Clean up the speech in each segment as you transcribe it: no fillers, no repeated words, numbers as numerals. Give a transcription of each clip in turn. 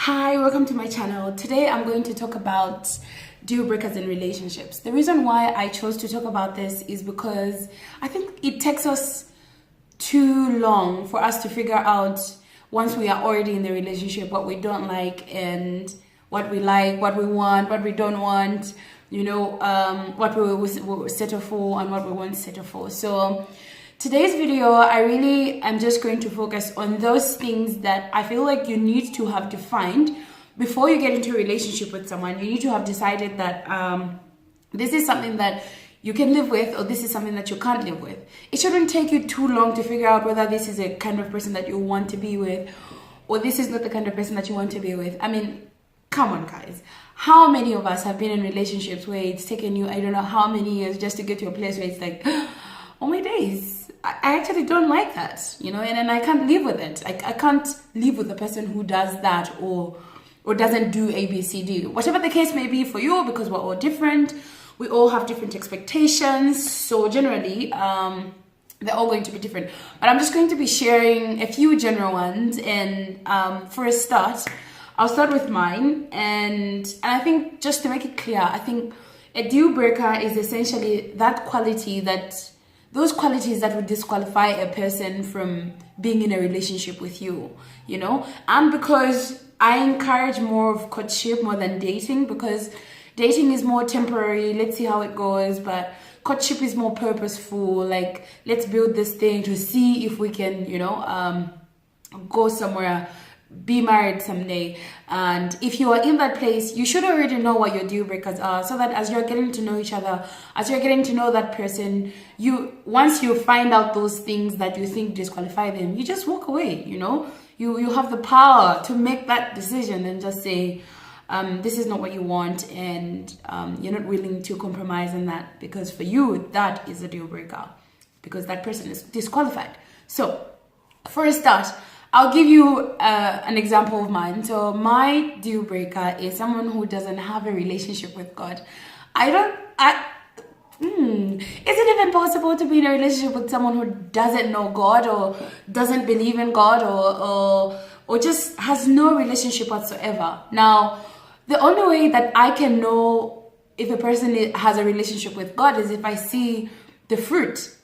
Hi, welcome to my channel. Today I'm going to talk about deal breakers in relationships. The reason why I chose to talk about this is because I think it takes us too long for us to figure out, once we are already in the relationship, what we don't like and what we like, what we want, what we don't want, what we will settle for and what we won't settle for. So today's video, I really am just going to focus on those things that I feel like you need to have defined before you get into a relationship with someone. You need to have decided that this is something that you can live with, or this is something that you can't live with. It shouldn't take you too long to figure out whether this is a kind of person that you want to be with, or this is not the kind of person that you want to be with. I mean, come on, guys. How many of us have been in relationships where it's taken you, I don't know how many years just to get to a place where it's like, oh my days, I actually don't like that, and I can't live with it. I can't live with a person who does that or doesn't do A, B, C, D. Whatever the case may be for you, because we're all different. We all have different expectations. So generally, they're all going to be different. But I'm just going to be sharing a few general ones. And for a start, I'll start with mine. And I think, just to make it clear, I think a deal breaker is essentially those qualities that would disqualify a person from being in a relationship with you, And because I encourage more of courtship more than dating, because dating is more temporary, let's see how it goes, but courtship is more purposeful, like, let's build this thing to see if we can, go somewhere, be married someday. And if you are in that place, you should already know what your deal breakers are, so that as you're getting to know each other, as you're getting to know that person, once you find out those things that you think disqualify them, you just walk away. You have the power to make that decision and just say, this is not what you want, and you're not willing to compromise on that, because for you that is a deal breaker, because that person is disqualified. So for a start, I'll give you an example of mine. So my deal breaker is someone who doesn't have a relationship with God. Is it even possible to be in a relationship with someone who doesn't know God, or doesn't believe in God, or just has no relationship whatsoever? Now, the only way that I can know if a person has a relationship with God is if I see the fruit,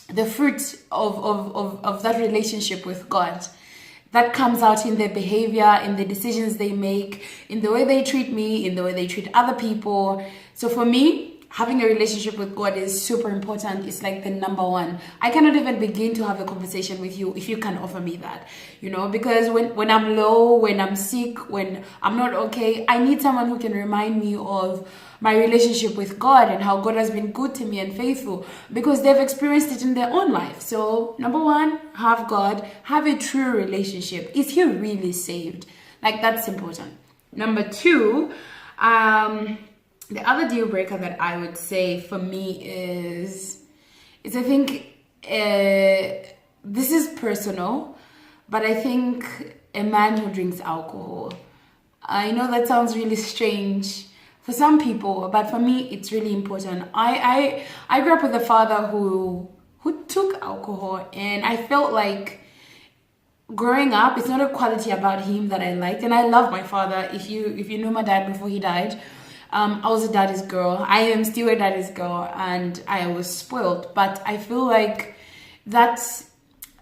the fruit of that relationship with God. That comes out in their behavior, in the decisions they make, in the way they treat me, in the way they treat other people. So for me, having a relationship with God is super important. It's like the number one. I cannot even begin to have a conversation with you if you can't offer me that, because when I'm low, when I'm sick, when I'm not okay, I need someone who can remind me of my relationship with God and how God has been good to me and faithful, because they've experienced it in their own life. So number one, have God, have a true relationship. Is he really saved? Like, that's important. Number two, the other deal breaker that I would say for me is I think, this is personal, but I think a man who drinks alcohol. I know that sounds really strange for some people, but for me, it's really important. I grew up with a father who took alcohol, and I felt like growing up, it's not a quality about him that I liked. And I love my father. If you knew my dad before he died, I was a daddy's girl. I am still a daddy's girl, and I was spoiled. But I feel like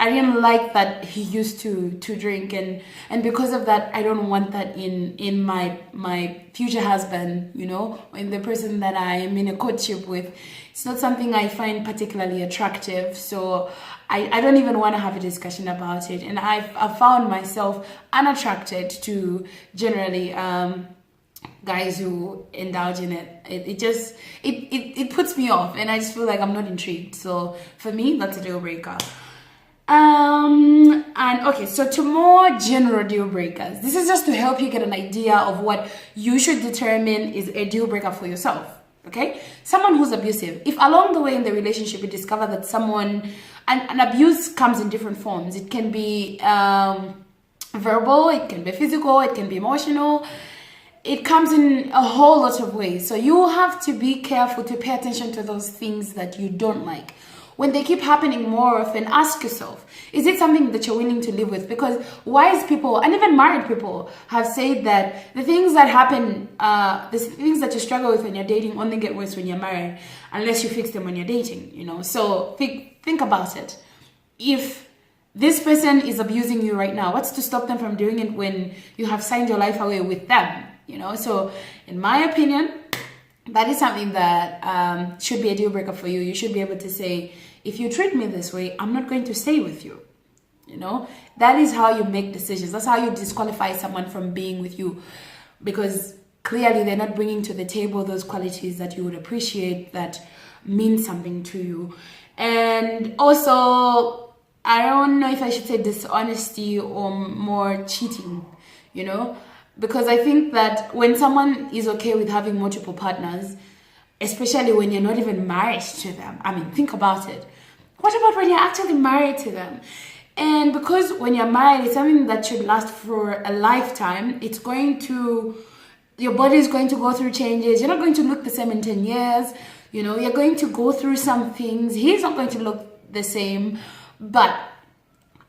I didn't like that he used to drink, and because of that, I don't want that in my future husband, in the person that I am in a courtship with. It's not something I find particularly attractive, so I don't even want to have a discussion about it. And I've found myself unattracted to generally guys who indulge in it. It puts me off, and I just feel like I'm not intrigued. So for me, that's a deal breaker. And okay, so to more general deal breakers, this is just to help you get an idea of what you should determine is a deal breaker for yourself. Okay, someone who's abusive. If along the way in the relationship you discover that someone, and abuse comes in different forms. It can be verbal, it can be physical, it can be emotional. It comes in a whole lot of ways. So you have to be careful to pay attention to those things that you don't like. when they keep happening more often, ask yourself, is it something that you're willing to live with? Because wise people, and even married people, have said that the things that happen, the things that you struggle with when you're dating only get worse when you're married, unless you fix them when you're dating, you know? So think about it. If this person is abusing you right now, what's to stop them from doing it when you have signed your life away with them, you know? So in my opinion, that is something that should be a deal breaker for you. You should be able to say, if you treat me this way, I'm not going to stay with you. You know, that is how you make decisions. That's how you disqualify someone from being with you, because clearly they're not bringing to the table those qualities that you would appreciate, that mean something to you. And also, I don't know if I should say dishonesty or more cheating, you know, because I think that when someone is okay with having multiple partners, especially when you're not even married to them, I mean, think about it. What about when you're actually married to them? And because when you're married, it's something that should last for a lifetime. It's going to, your body is going to go through changes. You're not going to look the same in 10 years. You know, you're going to go through some things. He's not going to look the same. But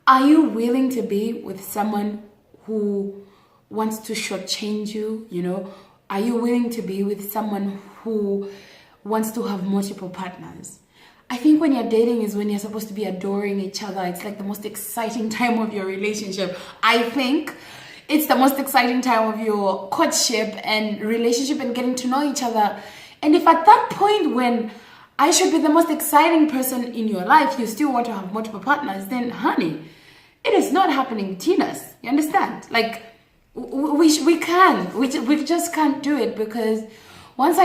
are you willing to be with someone who wants to shortchange you? You know, are you willing to be with someone who wants to have multiple partners? I think when you're dating is when you're supposed to be adoring each other. It's like the most exciting time of your relationship. I think it's the most exciting time of your courtship and relationship and getting to know each other. And if at that point when I should be the most exciting person in your life, you still want to have multiple partners, then honey, it is not happening between us. You understand? Like, we just can't do it, because once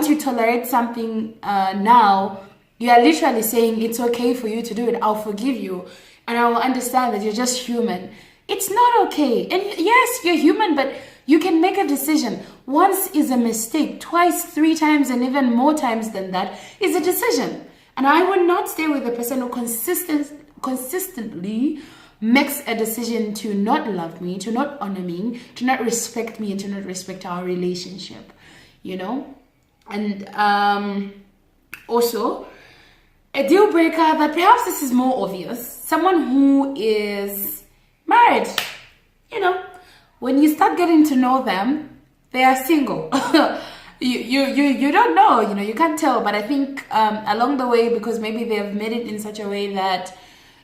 you tolerate something now, you are literally saying it's okay for you to do it. I'll forgive you, and I will understand that you're just human. It's not okay. And yes, you're human, but you can make a decision. Once is a mistake. Twice, 3 times, and even more times than that is a decision. And I would not stay with a person who consistently makes a decision to not love me, to not honor me, to not respect me, and to not respect our relationship, you know? And also, a deal breaker that perhaps this is more obvious, someone who is married, you know, when you start getting to know them, they are single. You don't know, you know, you can't tell. But I think along the way, because maybe they have made it in such a way that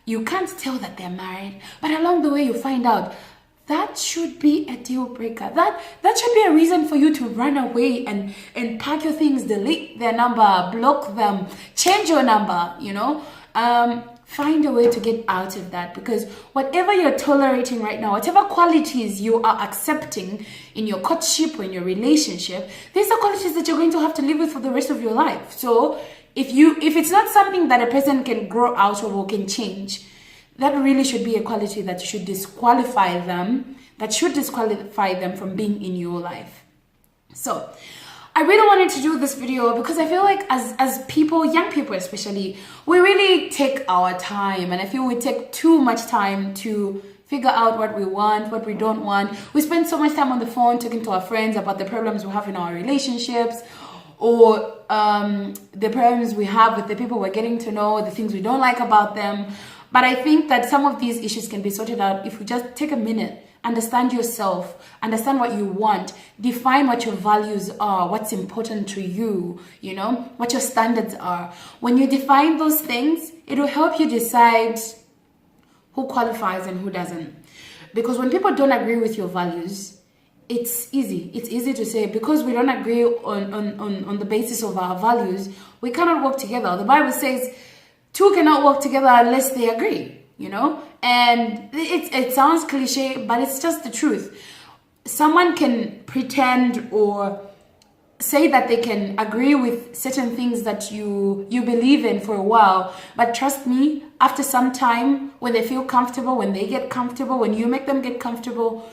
you can't tell that they're married, but along the way you find out, that should be a deal breaker. That should be a reason for you to run away and pack your things, delete their number, block them, change your number, you know. Find a way to get out of that, because whatever you're tolerating right now, whatever qualities you are accepting in your courtship or in your relationship, these are qualities that you're going to have to live with for the rest of your life. So if it's not something that a person can grow out of or can change, that really should be a quality that should disqualify them, from being in your life. So I really wanted to do this video because I feel like as people, young people especially, we really take our time, and I feel we take too much time to figure out what we want, what we don't want. We spend so much time on the phone talking to our friends about the problems we have in our relationships, or the problems we have with the people we're getting to know, the things we don't like about them. But I think that some of these issues can be sorted out if we just take a minute, understand yourself, understand what you want, define what your values are, what's important to you, you know, what your standards are. When you define those things, it will help you decide who qualifies and who doesn't. Because when people don't agree with your values, it's easy to say, because we don't agree on the basis of our values, we cannot work together. The Bible says two cannot work together unless they agree, you know. And it sounds cliche, but it's just the truth. Someone can pretend or say that they can agree with certain things that you believe in for a while, but trust me, after some time, when they feel comfortable, when they get comfortable, when you make them get comfortable,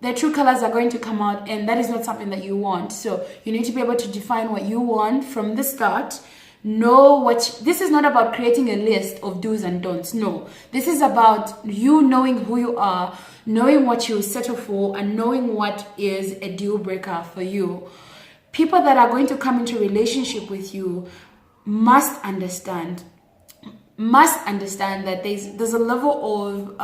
their true colors are going to come out, and that is not something that you want. So you need to be able to define what you want from the start. This is not about creating a list of do's and don'ts. No, this is about you knowing who you are, knowing what you settle for, and knowing what is a deal breaker for you. People that are going to come into relationship with you must understand must understand that there's a level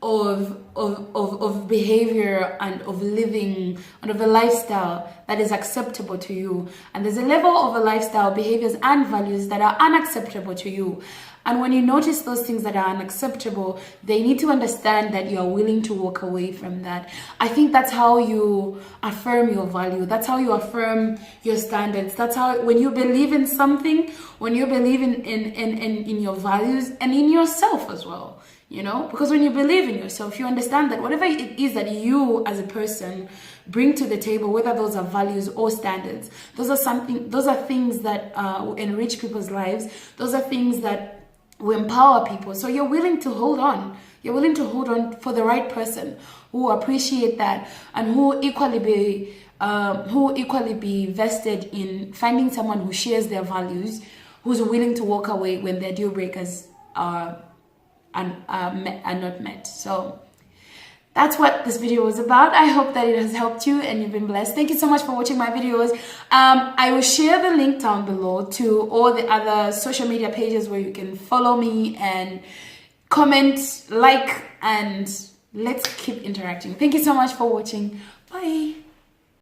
of behavior and of living and of a lifestyle that is acceptable to you, and there's a level of a lifestyle, behaviors and values that are unacceptable to you. And when you notice those things that are unacceptable, they need to understand that you are willing to walk away from that. I think that's how you affirm your value. That's how you affirm your standards. That's how, when you believe in something, when you believe in your values and in yourself as well, you know, because when you believe in yourself, you understand that whatever it is that you as a person bring to the table, whether those are values or standards, those are things that enrich people's lives. Those are things that will empower people. So you're willing to hold on. You're willing to hold on for the right person who appreciate that and who equally be vested in finding someone who shares their values, who's willing to walk away when their deal breakers are not met. So that's what this video was about. I hope that it has helped you and you've been blessed. Thank you so much for watching my videos. I will share the link down below to all the other social media pages where you can follow me and comment, like, and let's keep interacting. Thank you so much for watching. Bye.